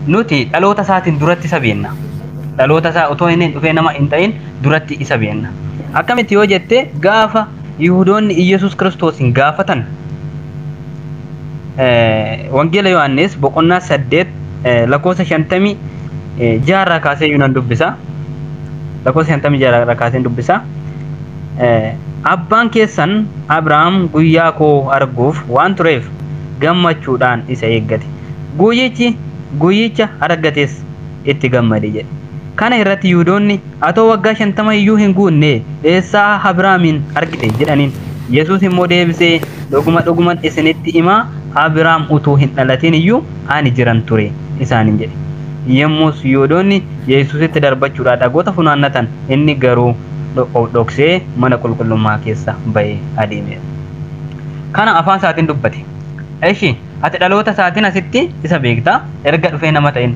nuti dhaloota isaatiin duratti isa beenna. Dhaloota isaa otoo inni dhufee nama hin ta'in duratti isa beenna. Akkamitti yoo jette gaafa Yihuudoonni Iyesuus Kiristoosin gaafatan wangeela Yohaannis boqonnaa 8 lakkoofsa 56 irraa kaasee yuunan dubbisa. Lakkoofsa 56 irraa kaasee dubbisa. Abbaan keessan Abrahaam guyyaa koo arguuf waan tureef gammachuudhaan isa eeggate. Guyyicha argates itti gammade jedhe. Kana irratti Yihuudoonni atoo waggaa 50 iyyuu hin guunne eessaa Abrahaamin argite jedhaniin. Yesuus immoo deebisee dhuguman isinitti himaa Abrahaam utuu hin dhalatin iyyuu ani jiran ture isaaniin jedhe. Yemmus Yihuudoonni Yesuusitti darbachuudhaan dhagoota funaannatan inni garuu dhoksee mana qulqullummaa keessa ba'ee adeeme. Kana afaan isaatiin dubbate. Eshi ati dhaloota isaatiin asitti isa beekta, erga dhufee nama ta'in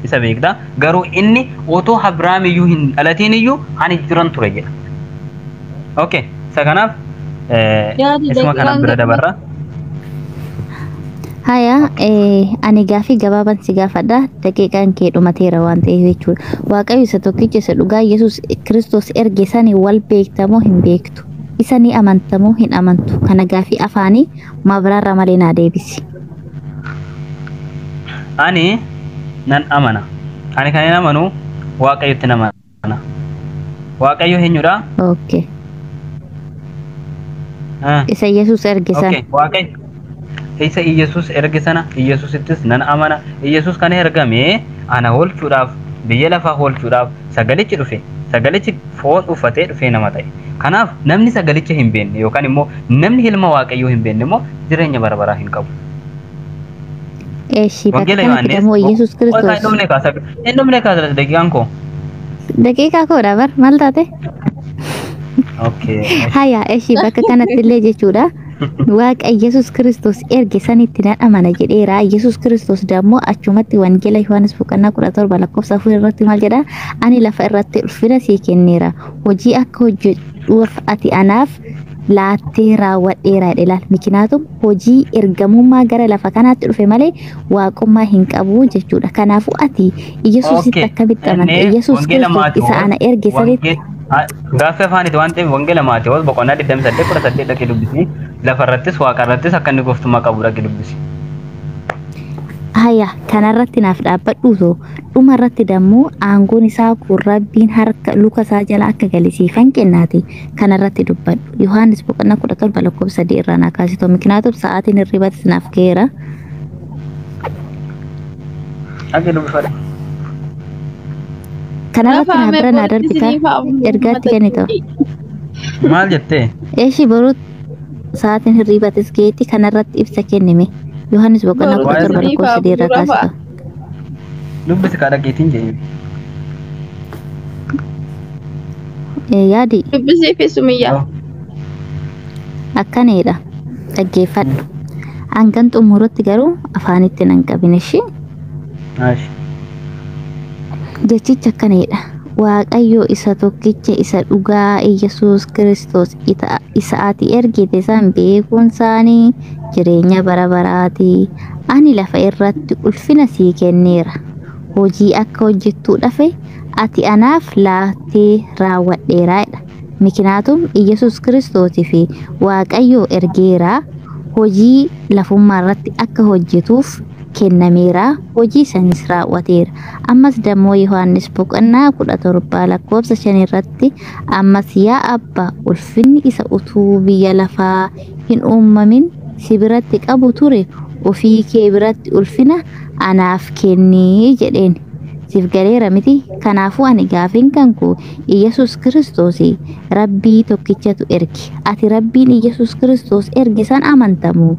isa beekta, garuu inni otoo Abrahaam iyyuu hin dhalatin iyyuu ani jiran ture jedha. Okay, isa kanaaf isuma kana bira dabarra. Haya, ani gaafii gabaaban si gaafadha. Daqiiqaan kee dhumateera waan ta'eef jechuudha. Waaqayyo isa tokkicha isa dhugaa Yesuus Kiristoos erge sanii wal beektamoo hin beektu? Isa ni amantamoo hin amantu? Kana gaafii afaanii maabiraarra malee naa deebisi. Ani nan amana. Ani kan hin amanu Waaqayyotti nan amana. Waaqayyo eenyudha? Okay. Isa Yesuus erge sana. Okay, Waaqayyo. Isa Iyesuus erge sana Iyesuusittis nan amana. Iyesuus kan ergame ana oolchuudhaaf biyya lafaa oolchuudhaaf sagalichi dhufe. Sagalichi foon uffatee dhufee nama ta'e. Kanaaf namni sagalicha hin beekne yookaan immoo namni ilma Waaqayyoo hin beekne immoo jireenya bara baraa hin qabu. Eeshi bakka kanatti immoo Iyesuus Kiristoos. Hin dhumne kaasa daqiiqaan koo. Daqiiqaa koodha bar maal taate? Okay. Haya, eeshi bakka kanatti illee jechuudha. Waaqa Iyesuus Kiristoos erge sanitti nan amana jedheera. Iyesuus Kiristoos dammoo achumatti wangeela Yohaannis boqonnaa 17 lakkoofsa 4 irratti maal jedha? Ani lafa irratti ulfina sii kenneera. Hojii akka hojjedhuuf ati anaaf laattee raawwadheera jedhe laal. Miknaatum hojii ergamummaa gara lafa kanaatti dhufe malee waaqummaa hin qabu jechuudha. Kanaafuu ati Iyesuusitti akkamitti amante? Iyesuus Kiristoos isa ana erge sanitti gaaffii afaaniiti waan ta'eef wangeela Maatewos boqonnaa 28 dhaqee dubbisi. Lafarrattis waaqarrattis akka inni gooftummaa qabu dhaqee dubbisi. Haya, kanarratti naaf dhaabbadhuuto dhumarratti dammoo aangoon isaa kun Rabbiin harka luka isaa jala akka galisiifan kennaati. Kanarratti dubbadhu. Yohaannis boqonnaa 17 lakkoofsa 3 irraa naa kaasitoo. Miknaatum sa'aatiin hirribatis naaf ga'eera. Dhaqee dubbifadha. Kanarratti naa bira naa darbita ergaatti kennitoo. Maal jettee? Eeshi boruu sa'aatiin hirribatis geetti kanarratti ibsa kennime. Yohaannis boqonnaa 17 lakkoofsa 3 irraa kaasitoo. Dubbisi kaa dhaqeetiin jedhee. Yaadi. Dubbisii fi sumiyyaa. Akkanidha. Dhaggeeffadhu. Hangan xumurutti garuu afaanitti nan qabine ishee. Jechicha akkanidha. Waaqayyo isa tokkicha isa dhugaa Iyesuus Kiristoos isa ati ergite san beekuun isaanii jireenya bara baraati. Ani lafa irratti ulfina sii kenneera. Hojii akka hojjettuu dhafe ati anaaf laattee raawwadheeraadha. Miknaatum Iyesuus Kiristootii fi Waaqayyo ergeera. Hojii lafummaa irratti akka hojjetuuf kennameera. Hojii sanis raawwateera. Ammas dammoo Yohaannis boqonnaa 17 lakkoofsa 5 irratti ammas yaa Abbaa ulfinni isa utuu biyya lafaa hin uumamin si biratti qabu ture ofii kee biratti ulfina anaaf kennii jedheen. Siif galeera miti. Kanaafuu ani gaafiin kan koo Iyesuus Kiristoos Rabbii tokkichatu erge. Ati Rabbiin Iyesuus Kiristoos erge san amantamu?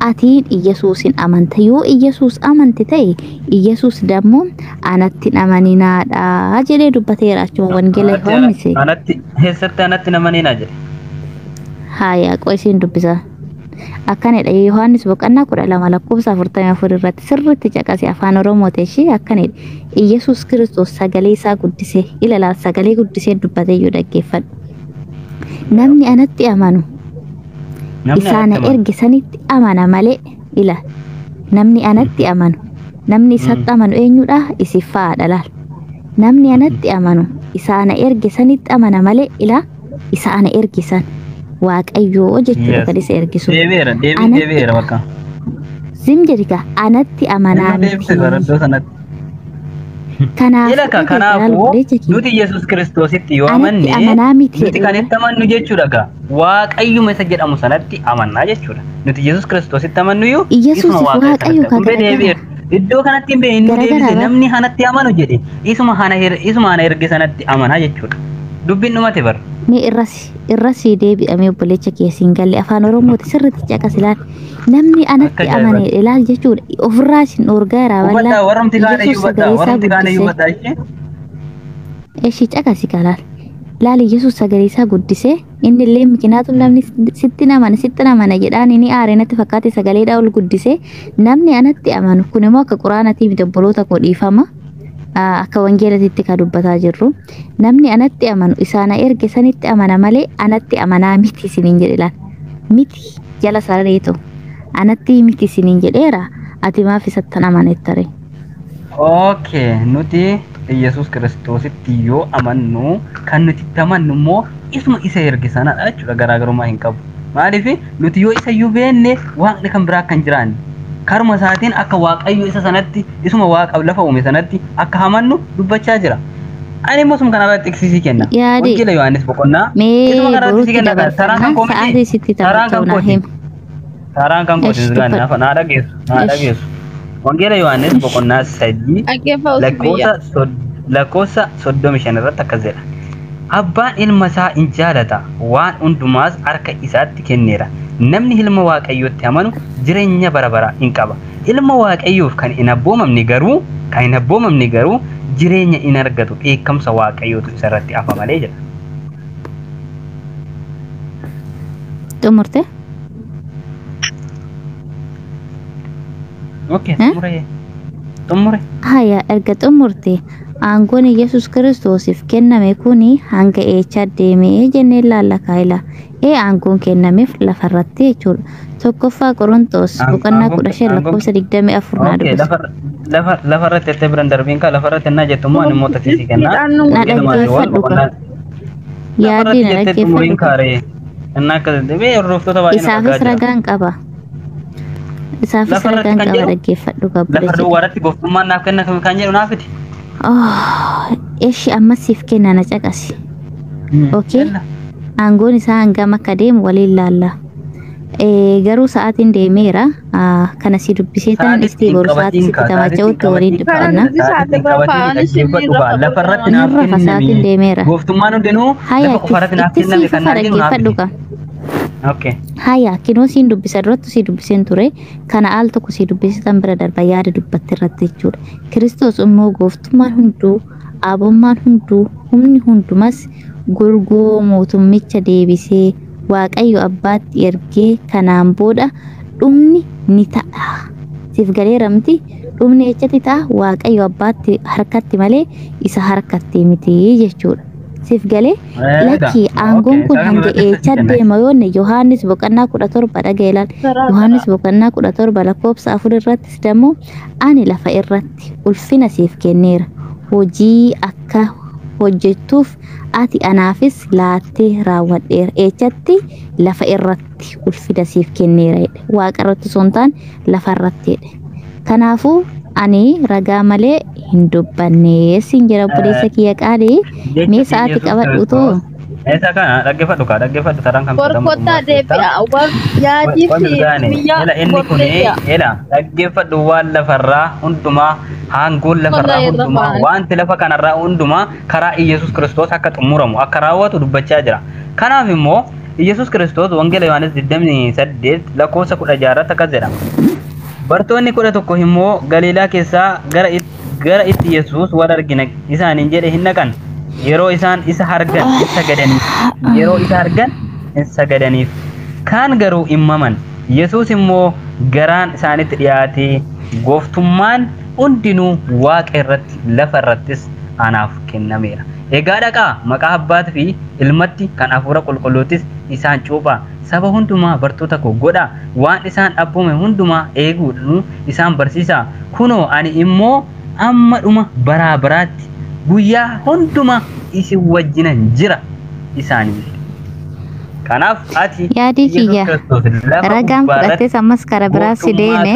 Atiin Iyesuusin amanta? Yoo Iyesuus amante ta'e Iyesuus dammoo anatti amaninaadha jedhee dubbateera achuma wangeela Yohaannis. Anatti eessatti anatti amanina jedhe. Haya qoisiin dubbisa. Akkanidha. Yohaannis boqonnaa 12 lakkoofsa 44 irratti sirriitti caqase afaan Oromootiin ishee akkanidha. Iyesuus Kiristoos sagalee isaa guddisee ilaalaa sagalee guddisee dubbatee yoo dhaggeeffadhu. Namni anatti amanu isaan erge sanitti amana malee ila namni anatti amanu namni isatti amanu eenyudha isiffaadha laal namni anatti amanu isa ana erge sanitti amana malee ila isa ana erge san waaqayyoo jechuudha kan isa ergisu deebi'eera bakka sim jedhika anatti amanaa kanaafuu nuti Yesuus Kiristoositti yoo amanne nuti kan itti amannu jechuudha gaa waaqayyuma isa jedhamu sanatti amannaa jechuudha nuti Yesuus Kiristoositti amannu yoo isuma waaqayyo kan iddoo kanatti hin beeknu deebise namni hanatti amanu jedhe isuma hana erge sanatti amanaa jechuudha dubbiin dhumate bar mee irrasi deebi'amee obboleecha keessin galle afaan oromooti sirriitti caqasilaan namni anatti amane ilaal jechuudha ofirraa isin dhoorgaara wallaa warramti kaane iyyuu baddaa eshi caqasi kalaal laali Yesuus sagalee isaa guddisee inni illee mikinaatum namni sitti namana jedhaan inni aaree natti fakkaate sagaleedhaa ol guddisee namni anatti amanu kun immoo akka quraanatii miti obboloota koo dhiifama akka wangeelatitti ka dubbataa jirru namni anatti amanu isaana erge sanitti amana malee anatti amanaa miti isiniin jedhe miti jala sareeto anatti miti isiniin jedheera ati maaf isattan amanettare okay nuti Yesuus Kiristoositti yoo amannu kan nuti amannu immoo isuma isa erge sanadha jechuudha garaagarummaa hin qabu maaliif nuti yoo isa iyyuu beenne waaqni kan biraa kan jiraanne karuma isaatiin akka waaqayyo isa sanatti isuma waaqa lafa uume sanatti akka amannu dubbachaa jira ani immoo sum kana irratti tiksisii kenna wangeela Yohaannis boqonnaa isuma kana irratti tiksisii kenna saraan kan koomiti saraan kan kooti ganna naa dhageessu wangeela Yohaannis boqonnaa 3 lakkoofsa 35 irratti akkas jedha abbaan ilma isaa in jaalata waan hundumaas harka isaatti kenneera namni ilma waaqayyootti amanu jireenya bara baraa hin qaba ilma waaqayyoof kan hin abboomamne garuu jireenya in argatu dheekkamsa waaqayyootu isarratti afa malee jedha xumurte okay xumure haya erga xumurte aangoon Yesuus Kiristoosiif kenname kuni hanga eecha deemee jennee laalla kaayila aangoon kennameef lafarratti jechuudha tokkoffaa Qorontos boqonnaa 15 lakkoofsa 24 naa dubbisa lafarratti itti biran darbiin ka lafarratti na jettummoo ani moota tiisii kenna na dhaggeeffadhu yaadii na dhaggeeffadhu innaa akka bee hordoftoota baay'ee isaafis ragaan qaba isaafis ragaan qaba dhaggeeffadhu qabda lafa duwwaaratti gooftummaan naaf kenna kan jedhu naafiti eshi ammasiif kenna na caqasi okay aangoon isaa hangam akka deemu waliin laalla garuu sa'aatiin deemeera kana si dubbisee tan isti boru sa'aatii sitti tamacha'utti waliin dubbanna lafarratti naaf sa'aatiin deemeera gooftummaan hundinuu lafa qofarratti naaf kenname kan naaf jedhu dhaggeeffadhu okay haya kinoo siin dubbisa duratti si dubbiseen ture kana al tokko si dubbisitan bira darba yaada dubbatte irratti jechuudha Kiristoos immoo gooftummaan hunduu abummaan hunduu humni hundumas gurgoo mootummicha deebisee waaqayyo abbaatti ergee kanaan booda dhumni ni ta'a siif galeeramti dhumni echatti ta'a waaqayyo abbaatti harkatti malee isa harkatti miti jechuudha siif galee lakki aangoon kun hanga eecha deema yoonne Yohaannis boqonnaa 17 dhaga'eelaan Yohaannis boqonnaa 17 lakkoofsa 4 irrattis dammoo ani lafa irratti ulfina siif kenneera hojii akka hojjettuuf ati anaafis laattee raawwadheera eechatti lafa irratti ulfina siif kenneera waaqa irratti sontaan lafa irratti kanaafuu ani ragaa malee hin dubbanne sin jedha obboleessa kiyya qaalee mee sa'aati qabadhu too Esa kana dhaggeeffadhu taraan kan Borkota deebi'a waan yaadii fi biyya inni kun dhaggeeffadhu waan lafarraa hundumaa hangoon lafarraa hundumaa wanti lafa kanarraa hundumaa karaa Iyesuus Kiristoos akka xumuramu akka raawwatu dubbachaa jira. Kanaaf immoo Iyesuus Kiristoos wangeela Yohaannis 28 lakkoofsa 16 akkas jedha. Bartoonni 11 immoo Galiilaa keessaa gara itti Yesuus wal argina isaaniin jedhe hin dhaqan. Yeroo isaan isa argan isa gadaniif kaan garuu immaman Yesuus immoo garaan isaanitti dhiyaatee gooftummaan hundinuu waaqa irratti lafa irrattis anaaf kennameera Egaa dhaqaa maqaa abbaatii fi ilmatti kan hafuura qulqulluutis isaan cuuphaa. Saba hundumaa bartoota koo godhaa. Waan isaan abboome hundumaa eeguudhaan isaan barsiisaa. Kunoo ani immoo amma dhuma baraa baraatti guyyaa hundumaa isin wajjinan jira isaanii. Kanaaf ati Yaadii kiyya ragaan fudhattes ammas kara biraas deeme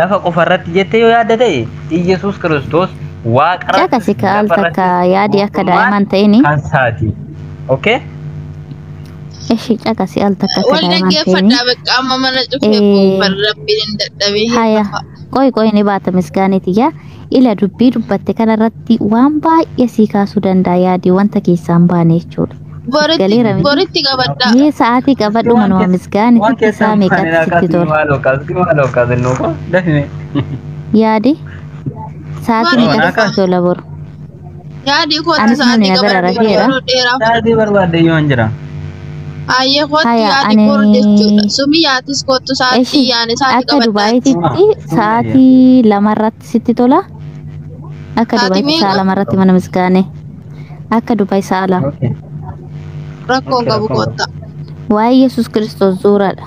lafa qofarratti jettee yoo yaadda ta'e Iyesuus Kiristoos waaqarratti caqasi ka al takka yaadii akka daa'iman ta'ini kan saati. Okay? eshi caqasi al takka akka Wal daa'iman dhaggeeffadhaa ta'ini bakka amma mana cufee buufan rabbiin hin dadhabee haya qoy ni baata misgaanitiyya ila dubbii dubbatte kanarratti waan baay'ee sii kaasuu danda'a yaadii wanta keessaan baane jechuudha. boritti qabadhaa. Mee sa'aatii qabadhu manuma misgaanitti isaa meeqatti sitti tola? Yaadi sa'aatii meeqatti sitti tola boru? Yaadi kootu Anis sa'aatii namni nagara qabadhu rageera. yeroo dheeraaf. Sa'aatii barbaadde yoo hin jira. Ayyee kootu Haya, yaadi ani- boru jechuudha. Sumi yaatis kootu sa'aatii Eshi yaani sa'aatii akka qabadhaa. Dubaayititti sa'aatii lamarratti sitti tola? Akka Sa'aatii Dubaayitti meeqa? sa'a lamarratti mana misgaane. Akka Dubaayi sa'a lama. Rakkoon qabu koota. Waa'ee Yesuus Kiristoos zuuraadha.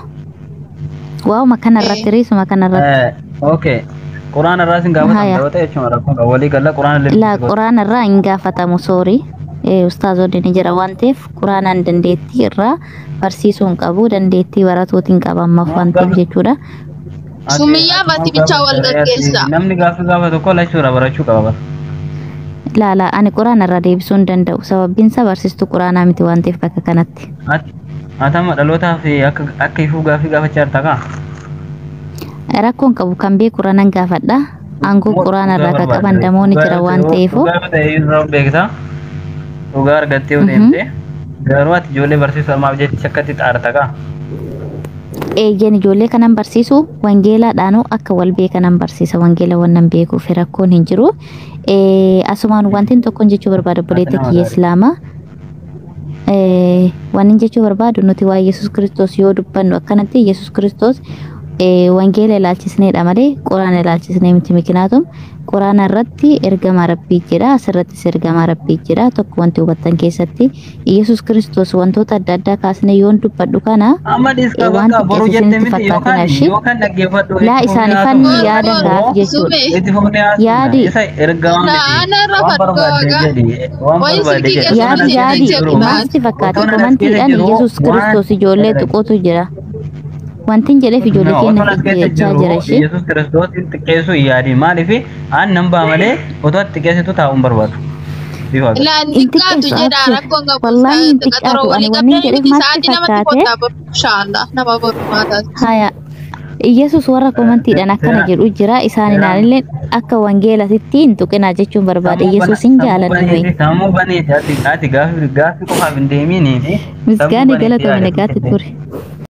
Waa'uma kanarratti riisuma kanarratti. Okay. Quraana irraa sin gaafatan Haya. ta'uu ta'e jechuudha rakkoon qabu. Walii galla quraana La quraana irraa hin gaafatamu soorii. Ustaazonni ni jira waan ta'eef quraanaan dandeettii irraa barsiisuu hin qabu dandeettii baratuutiin qaba ammaaf waan ta'eef jechuudha. Sumiyyaa batti bichaa wal gaggeessa. Namni gaaffii gaafa tokko lachuudha barachuu qaba bara. Laala ani quraana irraa deebisuu hin danda'u sababiin isaa barsiistuu quraanaa miti waan ta'eef bakka kanatti. Atama dhalootaaf akka ifuu gaaffii gaafachaa jirta kaa? Rakkoon qabu kan beeku quraanaan gaafadha. Aangoo quraana irraa kan qaban namoonni jira waan ta'eefu. Beektaa? Dhugaa argattee yoo deemte garuu ati ijoollee barsiisuu armaaf jecha akkatti xaarta kaa? Eeyyeen ijoollee kanan barsiisu wangeelaadhaanuu akka wal beekanan barsiisa wangeela wannan beekuuf rakkoon hin jiru. Asumaan wantin tokkon jechuu barbaada obboleetta kiyya Islaamaa. Wannin jechuu barbaadu nuti waa'ee Yesuus Kiristoos yoo dubbannu akkanatti Yesuus Kiristoos wangeela ilaalchisneedha malee quraana ilaalchisnee miti mikinaatum quraana irratti ergama rabbii jira asirrattis ergama rabbii jira tokko wanti hubattan keessatti Yesuus Kiristoos wantoota adda addaa kaasnee yoon dubbadhu kana Amma dhiiska bakka boruu jette miti yookaan dhaggeeffadhu. laa isaan fanni yaada gaaf jechuudha. Itti fufnee haasofna. Yaadi- Isa ergamaa miti. Ana irra Waan fadhoo barbaadde egaa. jedhi. Waan Wayii barbaadde silkii jedhi. keessa yaadi Yaadi yaadi jedhu maalti fakkaate Otoo komantiidhaan jiru Yesuus waan- Kiristoos ijoollee tuquutu jira. Wantin jedheef ijoollee keenya jechaa jira ishee. Yesuus Kiristoos xiqqeessuu yaadi maaliif aan nan ba'a malee otoo xiqqeessitu taa'uun barbaadu. Bifa ga'a. Ilaan Inti xiqqaatu keessa jedha asii. rakkoon qabu. Wallaahi hin Qaxaroo xiqqaatu. walii Ani wanni qabdanii jedheef miti maalti sa'aatii namatti fakkaate? kottaa boru. Inshaallah nama boru maataati. Haya. Yesus warra komantiidhaan akkana jedhu jira isaan ilaalillee akka wangeelatitti hin tuqinaa jechuun barbaade Yesuus hin jaalanne. Sammuu baneeti ati gaaffii qofaaf hin deemini. Misgaanii galatoomi nagaatti ture.